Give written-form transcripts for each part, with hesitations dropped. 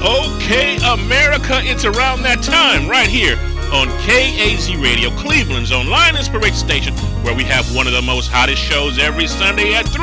Okay, America, it's around that time right here on KAZ Radio, Cleveland's online inspiration station, where we have one of the most hottest shows every Sunday at 3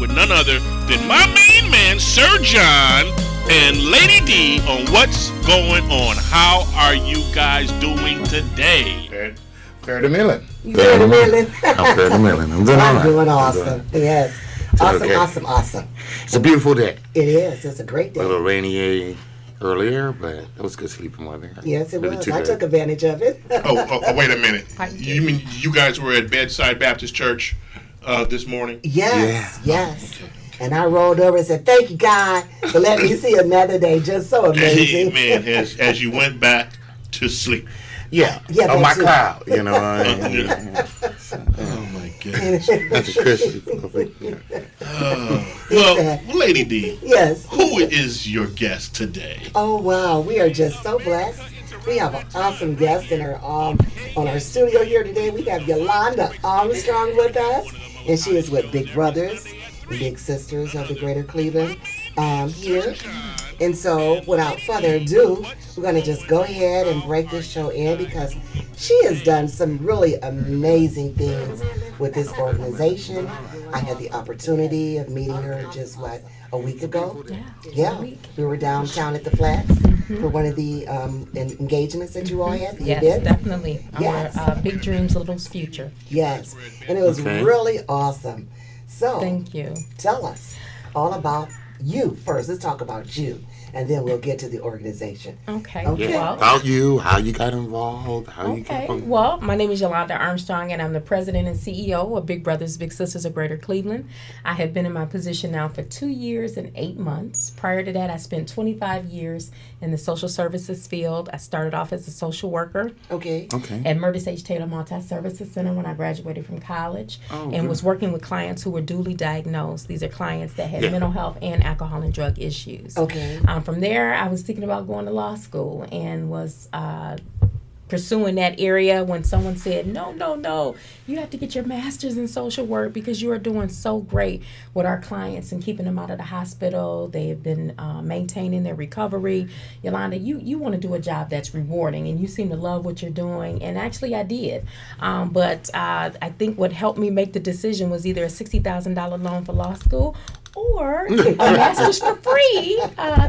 with none other than my main man, Sir John, and Lady D on what's going on. How are you guys doing today? Fair to million. Fair to million. I'm fair to million. I'm doing all right. I'm doing awesome. Yes. Awesome, okay. awesome. It's a beautiful day. It is. It's a great day. A little rainy earlier, but it was good sleeping weather. Yes, it was. I took advantage of it. oh, wait a minute. You mean you guys were at Bedside Baptist Church this morning? Yes. And I rolled over and said, "Thank you, God, for letting me see another day." Just so amazing. Man, as you went back to sleep. Yeah. On my cloud, you know. Oh my goodness. That's a Christian. Well, Lady D. Yes. Who is your guest today? Oh wow, we are just so blessed. We have an awesome guest in our on our studio here today. We have Yolanda Armstrong with us, and she is with Big Brothers and Big Sisters of the Greater Cleveland here. And so, without further ado, we're going to just go ahead and break this show in because she has done some really amazing things with this organization. I had the opportunity of meeting her just, a week ago? Yeah. We were downtown at the Flats for one of the engagements that you all had. Yes, did? Definitely. Yes. Our Big Dreams, Little Future. Yes. And it was really awesome. So, thank you. Tell us all about you first. Let's talk about you, and then we'll get to the organization. Okay. Yeah. Well, about you, how you got involved, how you got involved. Well, my name is Yolanda Armstrong, and I'm the president and CEO of Big Brothers Big Sisters of Greater Cleveland. I have been in my position now for 2 years and 8 months. Prior to that, I spent 25 years in the social services field. I started off as a social worker. Okay. At Murtis H. Taylor Multi-Services Center when I graduated from college, was working with clients who were duly diagnosed. These are clients that had mental health and alcohol and drug issues. Okay. From there, I was thinking about going to law school and was pursuing that area when someone said, no, you have to get your master's in social work because you are doing so great with our clients and keeping them out of the hospital. They have been maintaining their recovery. Yolanda, you want to do a job that's rewarding, and you seem to love what you're doing. And actually, I did. But I think what helped me make the decision was either a $60,000 loan for law school or a master's for free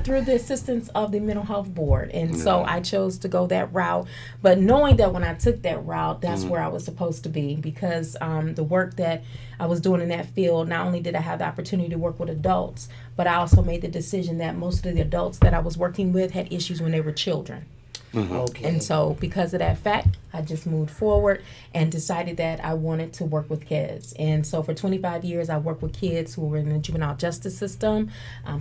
through the assistance of the Mental Health Board. And so I chose to go that route, but knowing that when I took that route, that's where I was supposed to be, because the work that I was doing in that field, not only did I have the opportunity to work with adults, but I also made the decision that most of the adults that I was working with had issues when they were children. Okay. And so because of that fact, I just moved forward and decided that I wanted to work with kids. And so for 25 years, I worked with kids who were in the juvenile justice system,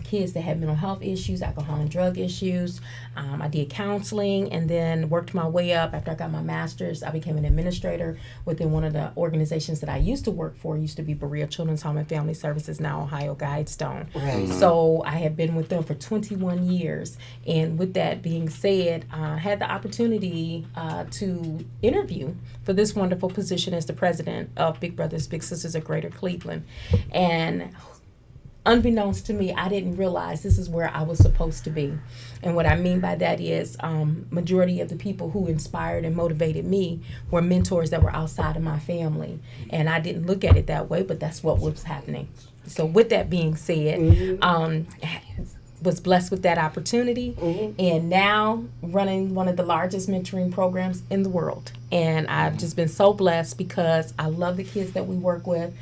kids that had mental health issues, alcohol and drug issues. I did counseling and then worked my way up. After I got my master's, I became an administrator within one of the organizations that I used to work for. It used to be Berea Children's Home and Family Services, now Ohio Guidestone. Right. So I had been with them for 21 years. And with that being said, I had the opportunity to interview for this wonderful position as the president of Big Brothers Big Sisters of Greater Cleveland. And unbeknownst to me, I didn't realize this is where I was supposed to be. And what I mean by that is majority of the people who inspired and motivated me were mentors that were outside of my family. And I didn't look at it that way, but that's what was happening. So with that being said, was blessed with that opportunity, and now running one of the largest mentoring programs in the world. And I've just been so blessed because I love the kids that we work with.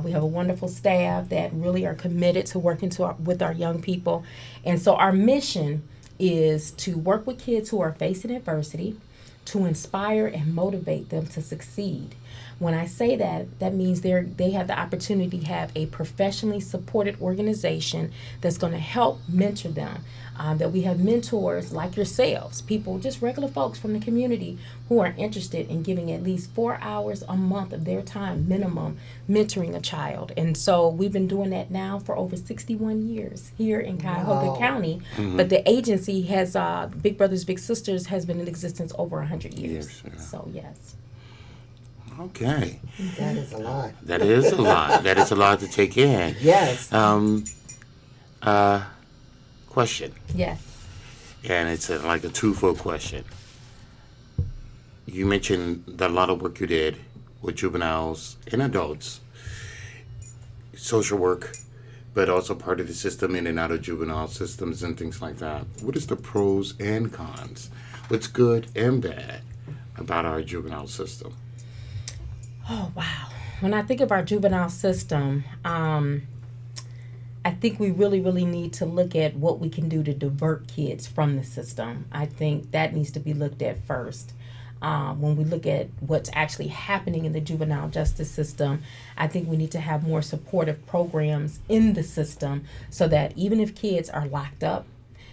We have a wonderful staff that really are committed to working with our young people. And so our mission is to work with kids who are facing adversity, to inspire and motivate them to succeed. When I say that, that means they have the opportunity to have a professionally supported organization that's going to help mentor them. That we have mentors like yourselves, people, just regular folks from the community who are interested in giving at least 4 hours a month of their time minimum mentoring a child. And so we've been doing that now for over 61 years here in Cuyahoga County. But the agency has, Big Brothers Big Sisters has been in existence over 100 years. So yes. Okay. That is a lot. That is a lot. That is a lot to take in. Yes. Question. Yes. and it's like a twofold question. You mentioned that a lot of work you did with juveniles and adults, social work, but also part of the system in and out of juvenile systems and things like that. What is the pros and cons? What's good and bad about our juvenile system? Oh, wow. When I think of our juvenile system, I think we really, really need to look at what we can do to divert kids from the system. I think that needs to be looked at first. When we look at what's actually happening in the juvenile justice system, I think we need to have more supportive programs in the system so that even if kids are locked up,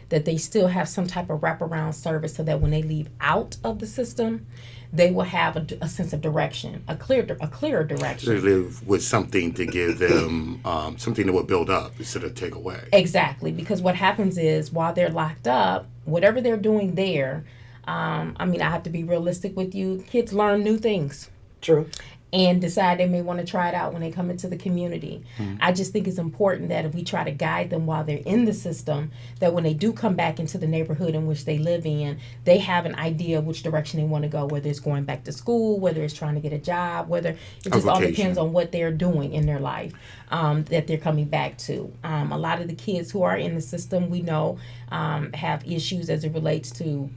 that they still have some type of wraparound service so that when they leave out of the system, they will have a sense of direction, a clearer direction. They live with something to give them something that will build up instead of take away. Exactly, because what happens is while they're locked up, whatever they're doing there, I have to be realistic with you. Kids learn new things. True. And decide they may want to try it out when they come into the community. Mm-hmm. I just think it's important that if we try to guide them while they're in the system, that when they do come back into the neighborhood in which they live in, they have an idea of which direction they want to go, whether it's going back to school, whether it's trying to get a job, whether it just all depends on what they're doing in their life that they're coming back to. A lot of the kids who are in the system, we know, have issues as it relates to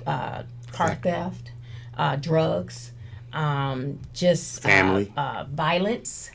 car theft, drugs, family violence,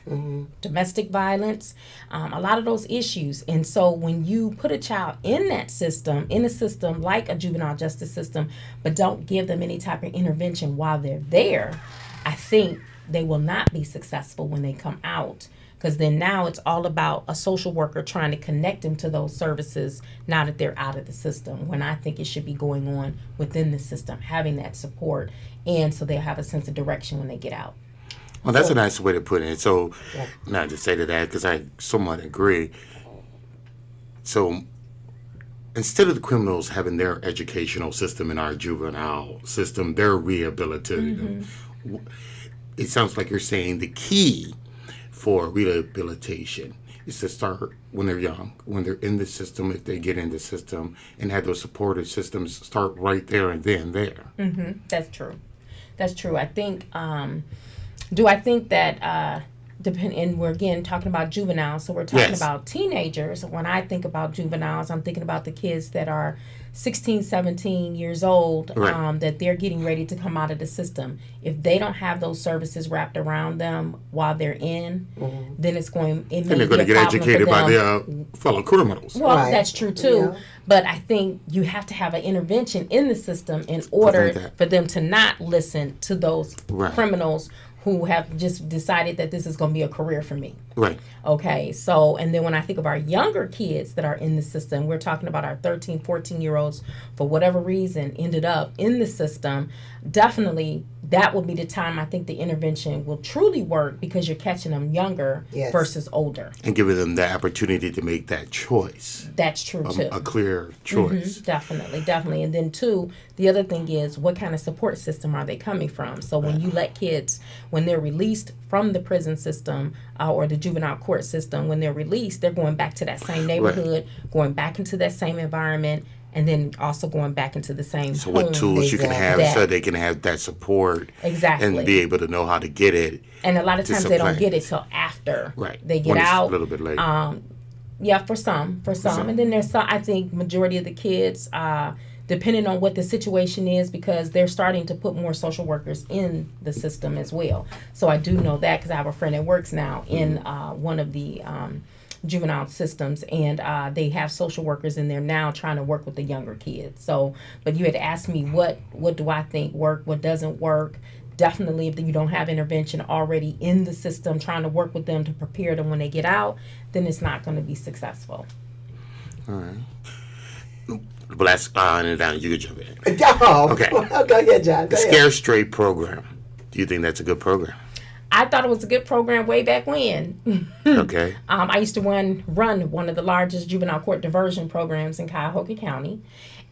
domestic violence, a lot of those issues. And so when you put a child in that system, in a system like a juvenile justice system, but don't give them any type of intervention while they're there, I think they will not be successful when they come out. Because then now it's all about a social worker trying to connect them to those services now that they're out of the system, when I think it should be going on within the system, having that support, and so they'll have a sense of direction when they get out. Well, that's a nice way to put it. So, not to say to that, because I somewhat agree. So, instead of the criminals having their educational system in our juvenile system, they're rehabilitated. Mm-hmm. It sounds like you're saying the key for rehabilitation is to start when they're young, when they're in the system, if they get in the system, and have those supportive systems start right there and then there. Mm-hmm. That's true. That's true. I think, do I think that, and we're again talking about juveniles, so we're talking about teenagers. When I think about juveniles, I'm thinking about the kids that are 16, 17 years old, that they're getting ready to come out of the system. If they don't have those services wrapped around them while they're in, then they're going to get educated by their fellow criminals. Well, that's true too. Yeah. But I think you have to have an intervention in the system in order for them to not listen to those criminals who have just decided that this is going to be a career for me. Right. Okay, so, and then when I think of our younger kids that are in the system, we're talking about our 13, 14-year-olds, for whatever reason, ended up in the system, definitely that will be the time I think the intervention will truly work, because you're catching them younger versus older. And giving them the opportunity to make that choice. That's true, too. A clear choice. Mm-hmm, definitely. And then, two, the other thing is, what kind of support system are they coming from? So when you let kids, when they're released from the prison system or the juvenile court system, when they're released, they're going back to that same neighborhood, going back into that same environment, and then also going back into the same home. So what tools you can have so they can have that support and be able to know how to get it. And a lot of times they don't get it till after they get out. A little bit late. For some. And then there's some, I think majority of the kids, depending on what the situation is, because they're starting to put more social workers in the system as well. So I do know that because I have a friend that works now in one of the juvenile systems, and they have social workers in there now trying to work with the younger kids. So, but you had asked me what do I think what doesn't work. Definitely, if you don't have intervention already in the system, trying to work with them to prepare them when they get out, then it's not going to be successful. All right. Well, that's and down. You can jump in. Okay. Go ahead, John. The Scare Straight program. Do you think that's a good program? I thought it was a good program way back when. Okay. I used to run one of the largest juvenile court diversion programs in Cuyahoga County.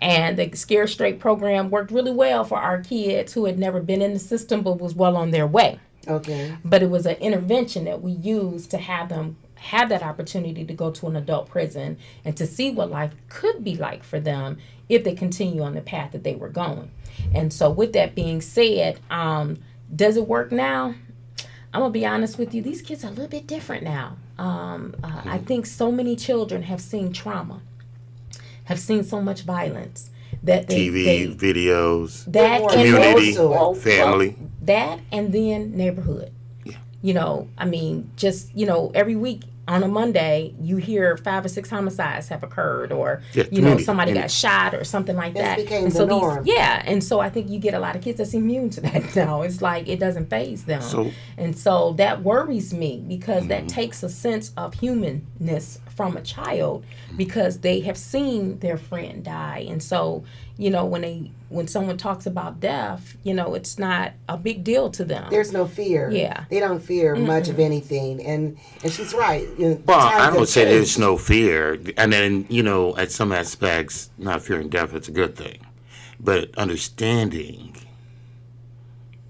And the Scare Straight program worked really well for our kids who had never been in the system but was well on their way. Okay. But it was an intervention that we used to have them have that opportunity to go to an adult prison and to see what life could be like for them if they continue on the path that they were going. And so with that being said, does it work now? I'm going to be honest with you. These kids are a little bit different now. I think so many children have seen trauma, have seen so much violence that TV, videos, that community, and family. That and then neighborhood. Yeah. You know, I mean, just, you know, every week on a Monday, you hear 5 or 6 homicides have occurred, or you know, somebody got shot or something like that. It became and the so norm. And so I think you get a lot of kids that's immune to that now. It's like it doesn't faze them, and so that worries me because that takes a sense of humanness from a child because they have seen their friend die, and so you know when someone talks about death, you know, it's not a big deal to them. There's no fear. Yeah. They don't fear much of anything. And she's right. You know, Well, times I have would say changed. there's no fear. And then, you know, at some aspects, not fearing death, it's a good thing. But understanding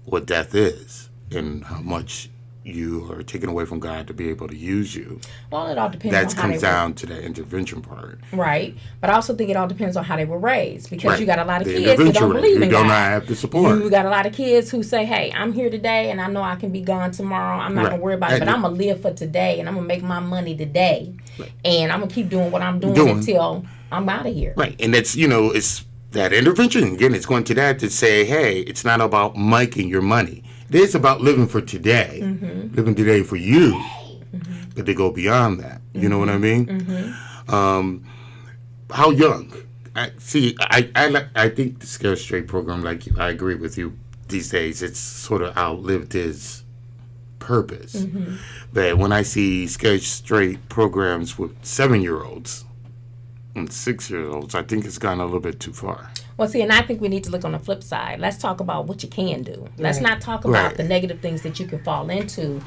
what death is and how much you are taken away from God to be able to use you. Well, it all depends That on how comes they down to the intervention part. Right. But I also think it all depends on how they were raised because Right. you got a lot of The kids that don't intervention believe rate, in who do God. not have the support. You got a lot of kids who say, hey, I'm here today and I know I can be gone tomorrow. I'm not Right. going to worry about it, but I'm going to live for today and I'm going to make my money today. Right. And I'm going to keep doing what I'm doing until I'm out of here. Right. And that's, you know, it's that intervention. Again, it's going to that to say, hey, it's not about making your money. It is about living for today, living today for you, but they go beyond that. You know what I mean? How young? I think the Scare Straight program, like I agree with you, these days, it's sort of outlived its purpose. But when I see Scare Straight programs with 7-year-olds and 6-year-olds, I think it's gone a little bit too far. Well, see, and I think we need to look on the flip side. Let's talk about what you can do. Let's not talk about the negative things that you can fall into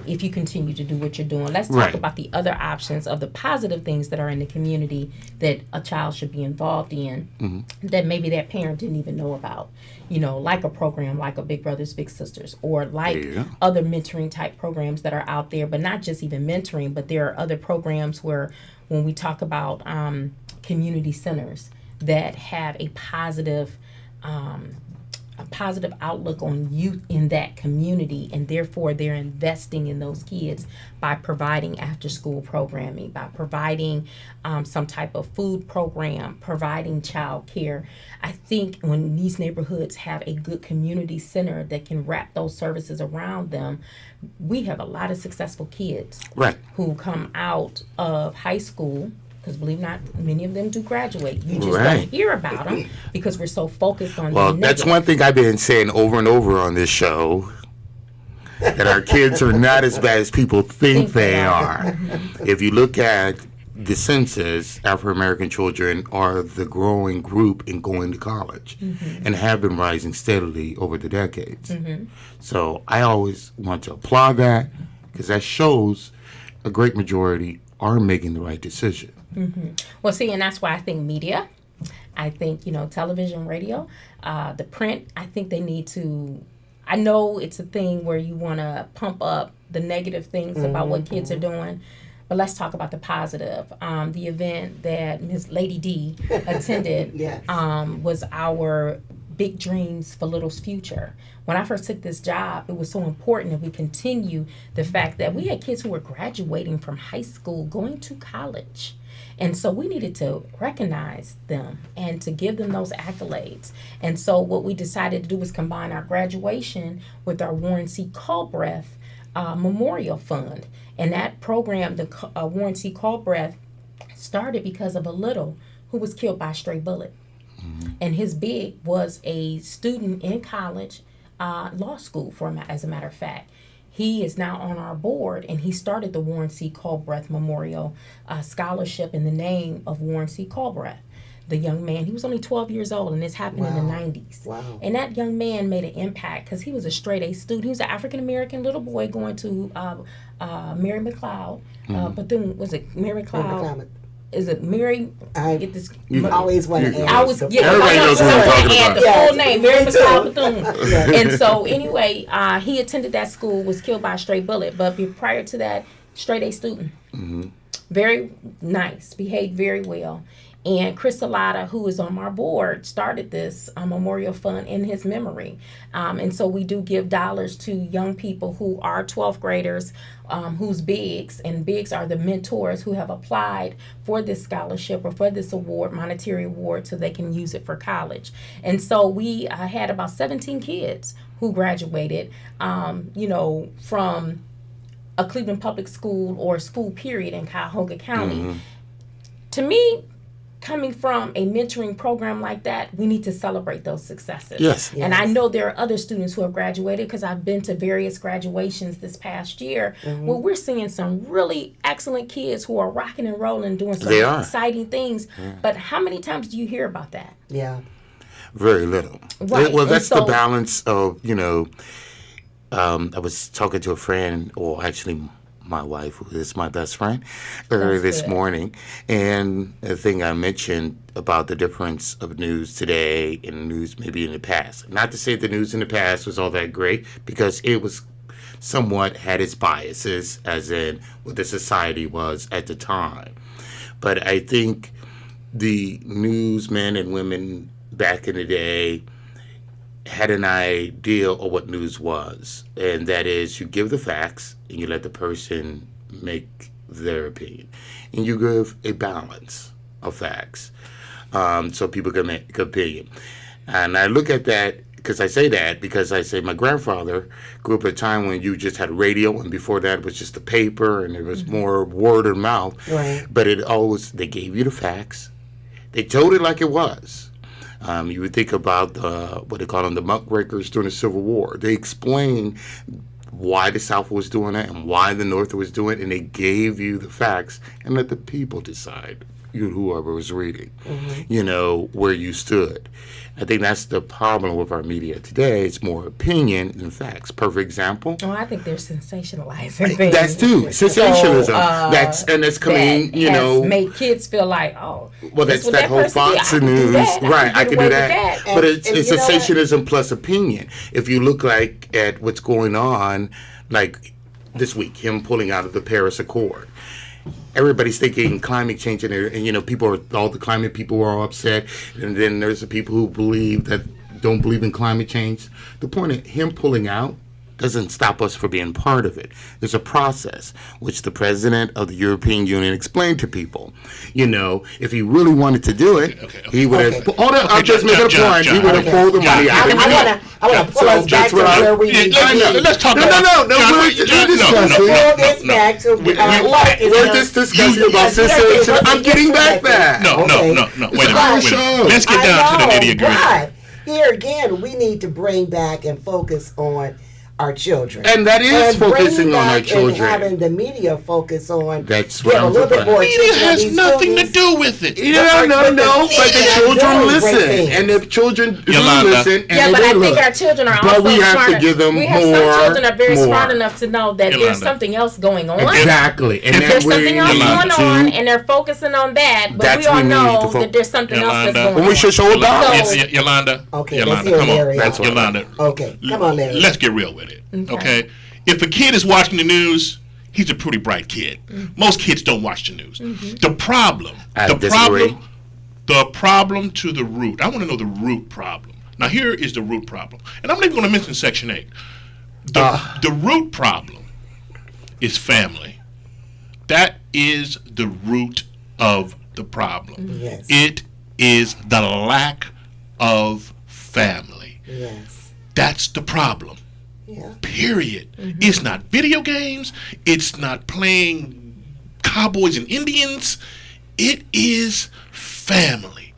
if you continue to do what you're doing. Let's talk about the other options of the positive things that are in the community that a child should be involved in that maybe that parent didn't even know about. You know, like a program like a Big Brothers Big Sisters, or like other mentoring type programs that are out there, but not just even mentoring, but there are other programs where when we talk about community centers that have a positive outlook on youth in that community, and therefore they're investing in those kids by providing after school programming, by providing some type of food program, providing child care. I think when these neighborhoods have a good community center that can wrap those services around them, we have a lot of successful kids who come out of high school. Because believe it or not, many of them do graduate. You just don't hear about them because we're so focused on Well, that's one thing I've been saying over and over on this show, that our kids are not as bad as people think they are. If you look at the census, Afro-American children are the growing group in going to college and have been rising steadily over the decades. So I always want to applaud that because that shows a great majority are making the right decision. Well, see, and that's why I think media, I think, you know, television, radio, the print, I think they need to, I know it's a thing where you want to pump up the negative things about what kids are doing, but let's talk about the positive. The event that Ms. Lady D attended was our Big Dreams for Little's Future. When I first took this job, it was so important that we continue the fact that we had kids who were graduating from high school, going to college. And so we needed to recognize them and to give them those accolades. And so what we decided to do was combine our graduation with our Warren C. Culbreth Memorial Fund. And that program, the Warren C. Culbreth, started because of a little who was killed by a stray bullet. And his big was a student in college, law school, as a matter of fact. He is now on our board, and he started the Warren C. Culbreth Memorial Scholarship in the name of Warren C. Culbreth. The young man, he was only 12 years old, and this happened in the 90s. And that young man made an impact because he was a straight A student. He was an African-American little boy going to Mary McLeod. But then, was it Mary McLeod? Is it Mary? I get this. You always want to add. I was everybody knows what I'm talking about. The full name, Mary McLeod Bethune. And so anyway, he attended that school, was killed by a stray bullet. But prior to that, straight A student. Very nice, behaved very well. And Chris Salata, who is on our board, started this memorial fund in his memory. And so we do give dollars to young people who are 12th graders, who's bigs, and bigs are the mentors who have applied for this scholarship or for this award, monetary award, so they can use it for college. And so we had about 17 kids who graduated, from a Cleveland public school or school period in Cuyahoga County. To me, coming from a mentoring program like that, we need to celebrate those successes. Yes. And I know there are other students who have graduated, because I've been to various graduations this past year where we're seeing some really excellent kids who are rocking and rolling, doing some exciting things. But how many times do you hear about that? Yeah. Very little. Right. Well, that's the balance of, I was talking to a friend, or actually my wife, who is my best friend, earlier this morning, and the thing I mentioned about the difference of news today and news maybe in the past. Not to say the news in the past was all that great, because it was somewhat had its biases, as in what the society was at the time. But I think the newsmen and women back in the day had an idea of what news was, and that is you give the facts and you let the person make their opinion, and you give a balance of facts, so people can make an opinion. And I look at that because I say my grandfather grew up at a time when you just had radio, and before that it was just the paper, and it was more word of mouth. Right. But they gave you the facts, they told it like it was. You would think about what they call them, the muckrakers during the Civil War. They explained why the South was doing it and why the North was doing it, and they gave you the facts and let the people decide, whoever was reading, where you stood. I think that's the problem with our media today. It's more opinion than facts. Perfect example. Oh, I think they're sensationalizing things. That's too sensationalism. So, that's coming. Has made kids feel like, well, that's that whole Fox News, right? I can do that. But it's sensationalism plus opinion. If you look at what's going on, like this week, him pulling out of the Paris Accord. Everybody's thinking climate change, and all the climate people are all upset, and then there's the people who don't believe in climate change. The point of him pulling out doesn't stop us from being part of it. There's a process which the president of the European Union explained to people. If he really wanted to do it, he would have. I'll just make a point. He would have pulled the money out of it. I want to pull us back to where we need to be. Let's talk about we're just discussing about cessation. I'm getting back that. No. Wait a minute. Let's get down to the nitty-gritty. Here again, we need to bring back and focus on our children. And that is focusing on our children. And having the media focus on. That's what I'm talking about. Media has nothing to do with it. No. But the children listen. And if children do listen, but I think our children are also we have smart. To give them we have more. Some children are very smart enough to know that there's something else going on. Exactly. And there's something else going on, and they're focusing on that. But we all know that there's something else that's going on. And we should show about it. Yolanda. Okay, let's hear Larry. That's Yolanda. Okay, come on, Larry. Let's get real with it. Okay. If a kid is watching the news, he's a pretty bright kid. Most kids don't watch the news. The problem to the root. I want to know the root problem. Now here is the root problem, and I'm not even going to mention Section 8. The root problem is family. That is the root of the problem. Yes. It is the lack of family. Yes. That's the problem. Yeah. Period. It's not video games. It's not playing cowboys and Indians. It is family.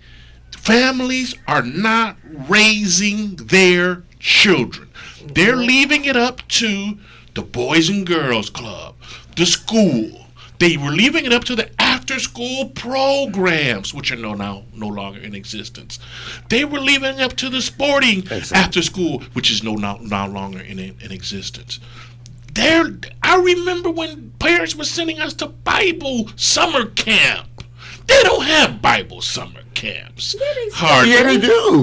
Families are not raising their children. They're leaving it up to the Boys and Girls Club, the school. They were leaving it up to the after-school programs, which are no longer in existence. They were leaving it up to the sporting after school, which is no longer in existence. I remember when parents were sending us to Bible summer camp. They don't have Bible summer camps. Yeah, they do.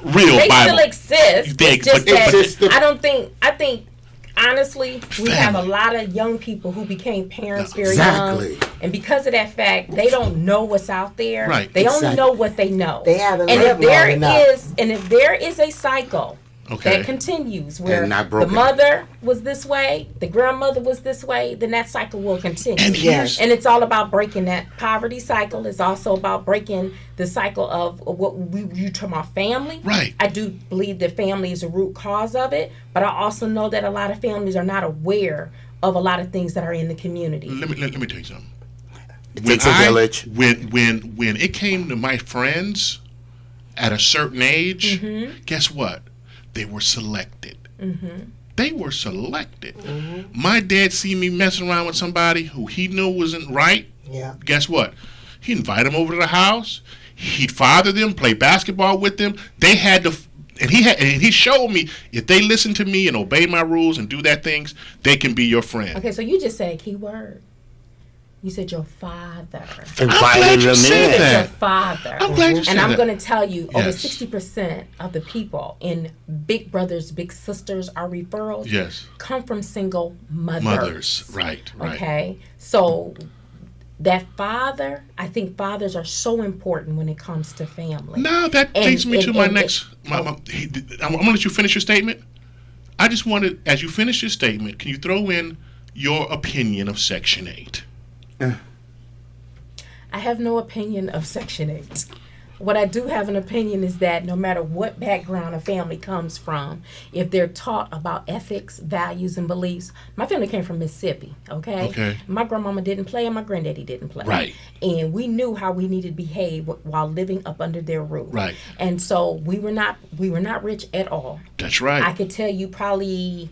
Real they Bible. Still exist. It's just that I honestly, we have a lot of young people who became parents very Exactly. young, and because of that fact, they don't know what's out there. Right. They only Exactly. know what they know. They haven't and lived if there long enough. and if there is a cycle Okay. that continues where And not the broken. mother was this way, the grandmother was this way, then that cycle will continue. And Yes. And it's all about breaking that poverty cycle. It's also about breaking the cycle of what you talk about family. Right. I do believe that family is a root cause of it, but I also know that a lot of families are not aware of a lot of things that are in the community. Let me tell you something. It takes a village. When it came to my friends at a certain age, guess what? They were selected. They were selected. My dad seen me messing around with somebody who he knew wasn't right. Yeah. Guess what? He'd invite them over to the house. He'd father them, play basketball with them. They had to, and he showed me if they listen to me and obey my rules and do that things, they can be your friend. Okay, so you just said a key word. You said your father. Invited them said in. that. Your father. I'm glad you said And I'm that. going to tell you, over Yes. 60% of the people in Big Brothers, Big Sisters, our referrals, Yes. come from single mothers. Mothers. Right. Okay, so that father, I think fathers are so important when it comes to family. Now that And- takes me to and- my and- next. I'm going to let you finish your statement. I just wanted, as you finish your statement, can you throw in your opinion of Section 8? I have no opinion of Section 8. What I do have an opinion is that no matter what background a family comes from, if they're taught about ethics, values, and beliefs, my family came from Mississippi, okay? Okay. My grandmama didn't play and my granddaddy didn't play. Right. And we knew how we needed to behave while living up under their roof. Right. And so we were not rich at all. That's right. I could tell you probably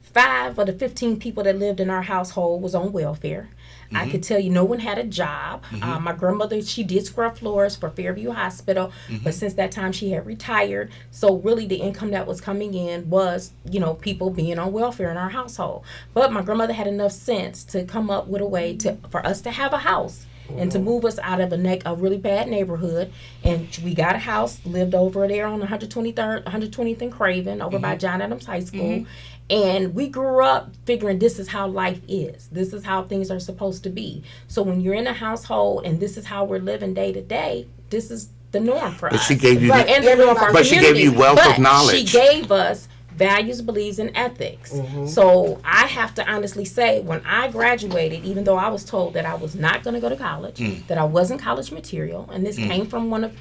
5 of the 15 people that lived in our household was on welfare. I could tell you no one had a job. My grandmother, she did scrub floors for Fairview Hospital, but since that time she had retired. So really the income that was coming in was, people being on welfare in our household. But my grandmother had enough sense to come up with a way for us to have a house and to move us out of a really bad neighborhood. And we got a house, lived over there on 120th and Craven, over by John Adams High School. And we grew up figuring this is how life is. This is how things are supposed to be. So when you're in a household and this is how we're living day to day, this is the norm for us. But she gave you right, the- and the norm for our But she gave you community. wealth of But knowledge. She gave us values, beliefs, and ethics. So I have to honestly say, when I graduated, even though I was told that I was not going to go to college, that I wasn't college material, and this came from one of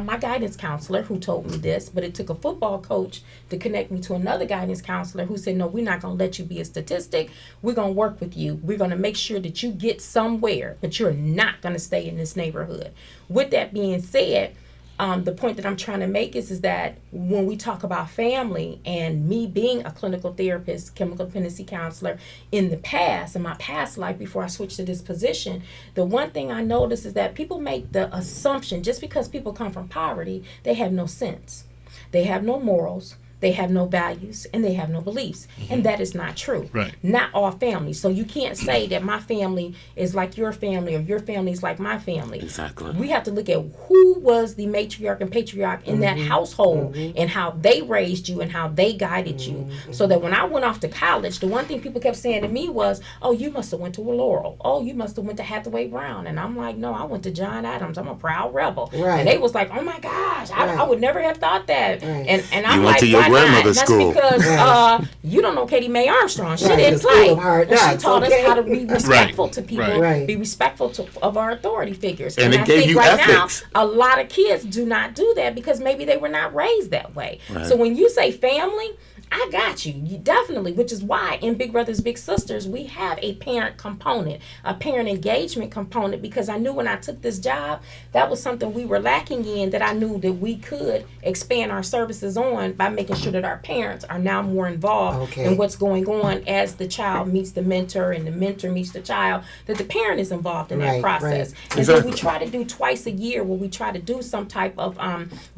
my guidance counselor who told me this, but it took a football coach to connect me to another guidance counselor who said, no, we're not going to let you be a statistic. We're going to work with you. We're going to make sure that you get somewhere, but you're not going to stay in this neighborhood. With that being said, the point that I'm trying to make is that when we talk about family and me being a clinical therapist, chemical dependency counselor in my past life before I switched to this position, the one thing I notice is that people make the assumption just because people come from poverty, they have no sense. They have no morals. They have no values and they have no beliefs. And that is not true. Right. Not all families. So you can't say that my family is like your family or your family is like my family. Exactly. We have to look at who was the matriarch and patriarch in that household and how they raised you and how they guided you. So that when I went off to college, the one thing people kept saying to me was, oh, you must have went to Laurel. Oh, you must have went to Hathaway Brown. And I'm like, no, I went to John Adams. I'm a proud rebel. Right. And they was like, oh my gosh, I would never have thought that. Right. And I'm You like, went to your why not? grandmother's That's school. because you don't know Katie Mae Armstrong. She Right, didn't the school play. of hard And she knocks, taught okay? us how to be respectful to people, Right. be respectful of our authority figures. And it I gave think you right ethics. now, a lot of kids do not do that because maybe they were not raised that way. Right. So when you say family, I got you. You definitely, which is why in Big Brothers Big Sisters we have a parent component, a parent engagement component, because I knew when I took this job that was something we were lacking in, that I knew that we could expand our services on by making sure that our parents are now more involved in what's going on as the child meets the mentor and the mentor meets the child, that the parent is involved in that process. And then we try to do twice a year where we try to do some type of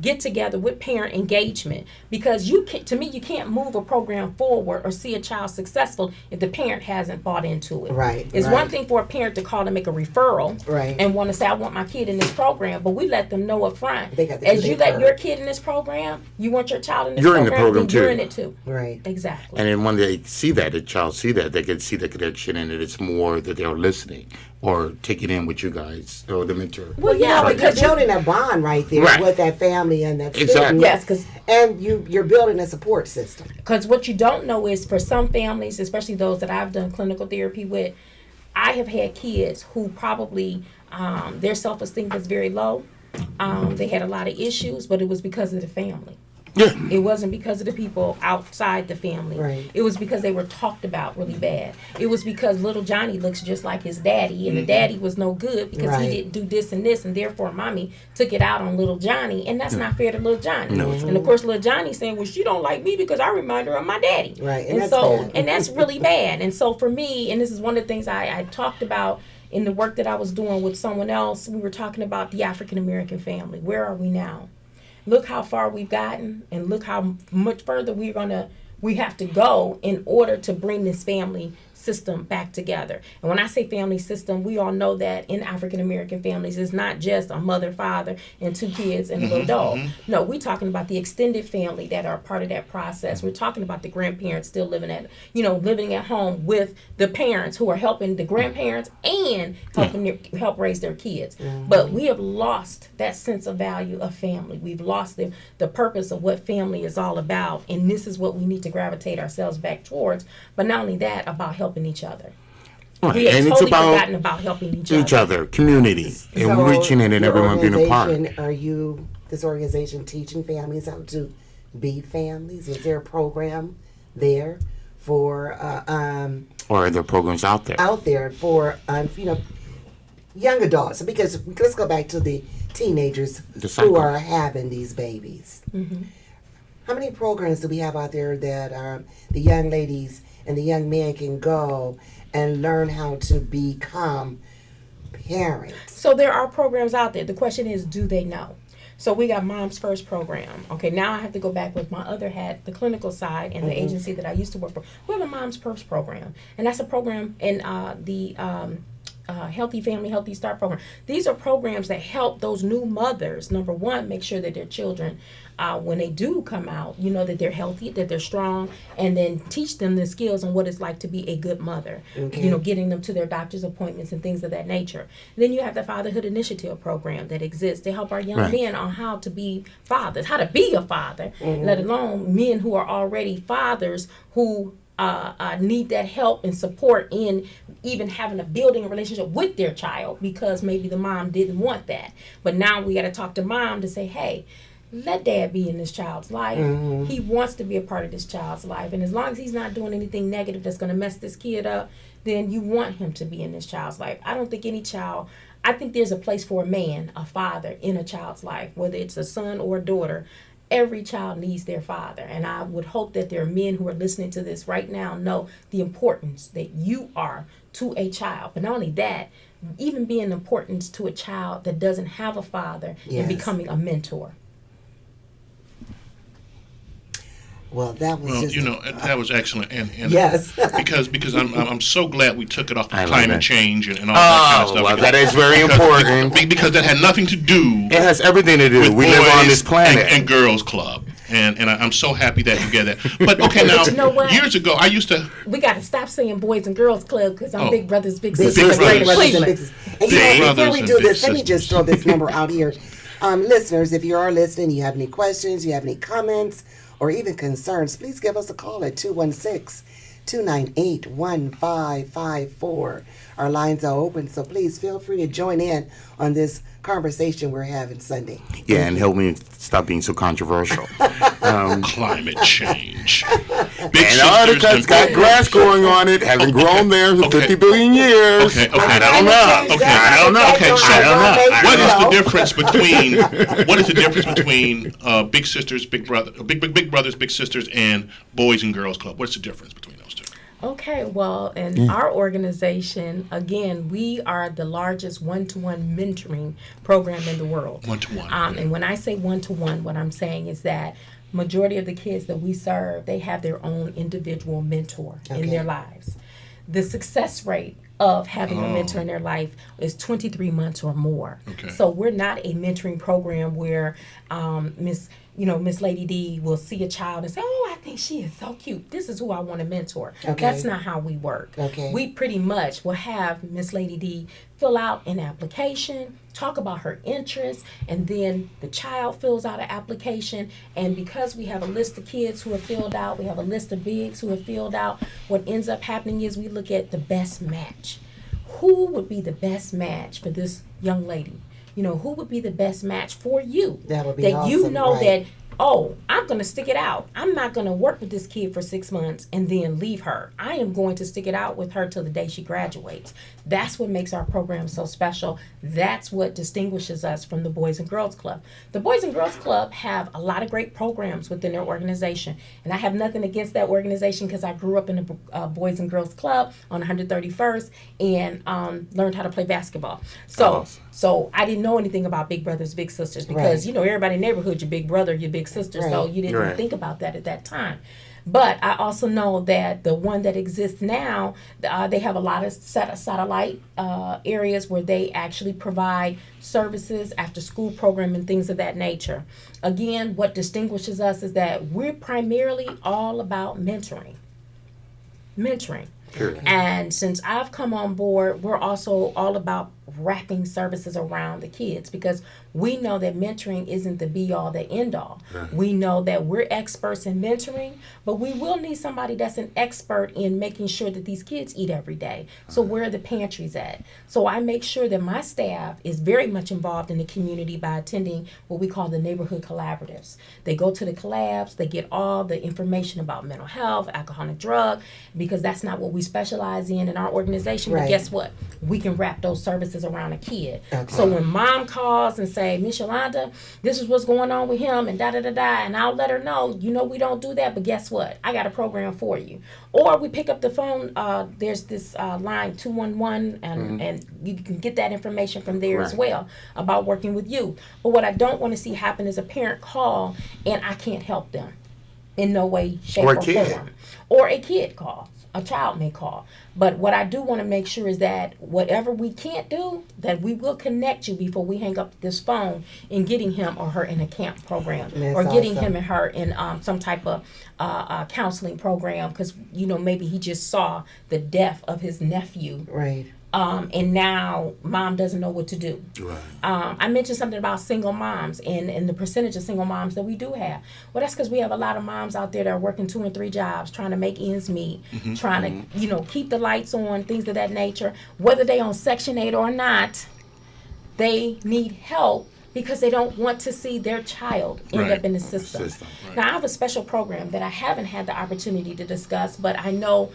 get together with parent engagement, because you can't move move a program forward or see a child successful if the parent hasn't bought into it. Right. It's right. one thing for a parent to call and make a referral Right. and want to say, I want my kid in this program, but we let them know up front. They got to As do you their let your part. kid in this program, you want your child in this You're in the program, program then you're too. in it too. Right. Exactly. And then when they see that, the child see that, they can see the connection, and it's more that they're listening or taking in with you guys or the mentor. Well, Yeah, yeah, but you're because you, building a bond right there Right. with that family and that Exactly. student. yes, because And you're building a support system. Because what you don't know is for some families, especially those that I've done clinical therapy with, I have had kids who probably their self-esteem was very low. They had a lot of issues, but it was because of the family. Yeah. It wasn't because of the people outside the family. Right. It was because they were talked about really bad. It was because little Johnny looks just like his daddy, and the daddy was no good because Right. he didn't do this and this, and therefore mommy took it out on little Johnny, and that's not fair to little Johnny. No. And of course, little Johnny saying, "Well, she don't like me because I remind her of my daddy." Right, and And, that's so, bad. and that's really bad. And so for me, and this is one of the things I talked about in the work that I was doing with someone else, we were talking about the African American family. Where are we now? Look how far we've gotten, and look how much further we have to go in order to bring this family system back together. And when I say family system, we all know that in African American families, it's not just a mother, father, and two kids and a little dog. No, we're talking about the extended family that are part of that process. We're talking about the grandparents still living at home with the parents who are helping the grandparents and help raise their kids. But we have lost that sense of value of family. We've lost the purpose of what family is all about, and this is what we need to gravitate ourselves back towards. But not only that, about helping each other. Right. We had And totally it's about forgotten about helping each other. community, and So reaching in and your everyone being a part. organization, Are you, this organization, teaching families how to be families? Is there a program there for Or are there programs out there? young adults? Because let's go back to the teenagers The cycle. who are having these babies. How many programs do we have out there that the young ladies and the young men can go and learn how to become parents? So there are programs out there. The question is, do they know? So we got Mom's First program. Okay, now I have to go back with my other hat, the clinical side, and the agency that I used to work for. We have a Mom's First program, and that's a program in the Healthy Family, Healthy Start program. These are programs that help those new mothers, number one, make sure that their children, when they do come out, that they're healthy, that they're strong, and then teach them the skills on what it's like to be a good mother, getting them to their doctor's appointments and things of that nature. Then you have the Fatherhood Initiative program that exists to help our young Right. men on how to be fathers, how to be a father, let alone men who are already fathers who need that help and support in even building a relationship with their child, because maybe the mom didn't want that. But now we got to talk to mom to say, hey, let dad be in this child's life. He wants to be a part of this child's life. And as long as he's not doing anything negative that's going to mess this kid up, then you want him to be in this child's life. I don't think I think there's a place for a man, a father, in a child's life, whether it's a son or a daughter. Every child needs their father, and I would hope that there are men who are listening to this right now know the importance that you are to a child. But not only that, even being importance to a child that doesn't have a father Yes. and becoming a mentor. Well, that was that was excellent, and yes. because I'm so glad we took it off I of love climate that. change and all that kind of stuff. Well, because- that is very important. because that had nothing to do It has everything to do. with We live on boys this planet. and girls club, and I'm so happy that you get that. But okay, now you know what? years ago I used to. We got to stop saying boys and girls club because I'm Oh. Big Brothers, Big Big Sisters. Brothers. of Brothers and Cleveland. Big Sisters. And Big before Brothers we and do Big this, let me Sisters. just throw this number out here. Listeners, if you are listening, you have any questions, you have any comments, or even concerns, please give us a call at 216-298-1554. Our lines are open, so please feel free to join in on this conversation we're having Sunday. Yeah, and help me stop being so controversial. Climate change. And Antarctica's got grass growing on it, hasn't grown there for Okay. 50 billion years. Okay, okay. I don't know. Okay. I don't know. Okay, so I don't know. What is the difference between big sisters, big brothers, big sisters, and boys and girls club? What's the difference between those two? Okay, well, in our organization, again, we are the largest one-to-one mentoring program in the world. One-to-one. And when I say one-to-one, what I'm saying is that majority of the kids that we serve, they have their own individual mentor in their lives. The success rate of having a mentor in their life is 23 months or more. So we're not a mentoring program where Miss Lady D will see a child and say, oh, I think she is so cute. This is who I want to mentor. That's not how we work. We pretty much will have Miss Lady D fill out an application, talk about her interests, and then the child fills out an application. And because we have a list of kids who have filled out, we have a list of bigs who have filled out, what ends up happening is we look at the best match. Who would be the best match for this young lady? Who would be the best match for you? That would be that awesome, you know right. that, oh, I'm going to stick it out. I'm not going to work with this kid for 6 months and then leave her. I am going to stick it out with her till the day she graduates. That's what makes our program so special. That's what distinguishes us from the Boys and Girls Club. The Boys and Girls Club have a lot of great programs within their organization. And I have nothing against that organization because I grew up in a Boys and Girls Club on 131st and learned how to play basketball. So I didn't know anything about Big Brothers, Big Sisters because, everybody in the neighborhood, your big brother, your big sister, so you didn't think about that at that time. But I also know that the one that exists now, they have a lot of satellite areas where they actually provide services, after school program and things of that nature. Again, what distinguishes us is that we're primarily all about mentoring. And since I've come on board, we're also all about wrapping services around the kids because we know that mentoring isn't the be all, the end all. We know that we're experts in mentoring, but we will need somebody that's an expert in making sure that these kids eat every day. So where are the pantries at? So I make sure that my staff is very much involved in the community by attending what we call the neighborhood collaboratives. They go to the collabs, they get all the information about mental health, alcohol and drug, because that's not what we specialize in our organization. But guess what? We can wrap those services around a kid. So when mom calls and say, Miss Yolanda, this is what's going on with him and da-da-da-da, and I'll let her know, we don't do that, but guess what? I got a program for you. Or we pick up the phone, there's this line 211, and you can get that information from there as well about working with you. But what I don't want to see happen is a parent call and I can't help them in no way, shape, or form. Or a kid calls. A child may call. But what I do want to make sure is that whatever we can't do, that we will connect you before we hang up this phone in getting him or her in a camp program. Or getting him and her in some type of counseling program because, maybe he just saw the death of his nephew. And now mom doesn't know what to do. I mentioned something about single moms and the percentage of single moms that we do have. Well, that's because we have a lot of moms out there that are working 2 and 3 jobs, trying to make ends meet, trying to, keep the lights on, things of that nature. Whether they on Section 8 or not, they need help because they don't want to see their child end up in the system. Now, I have a special program that I haven't had the opportunity to discuss, but I know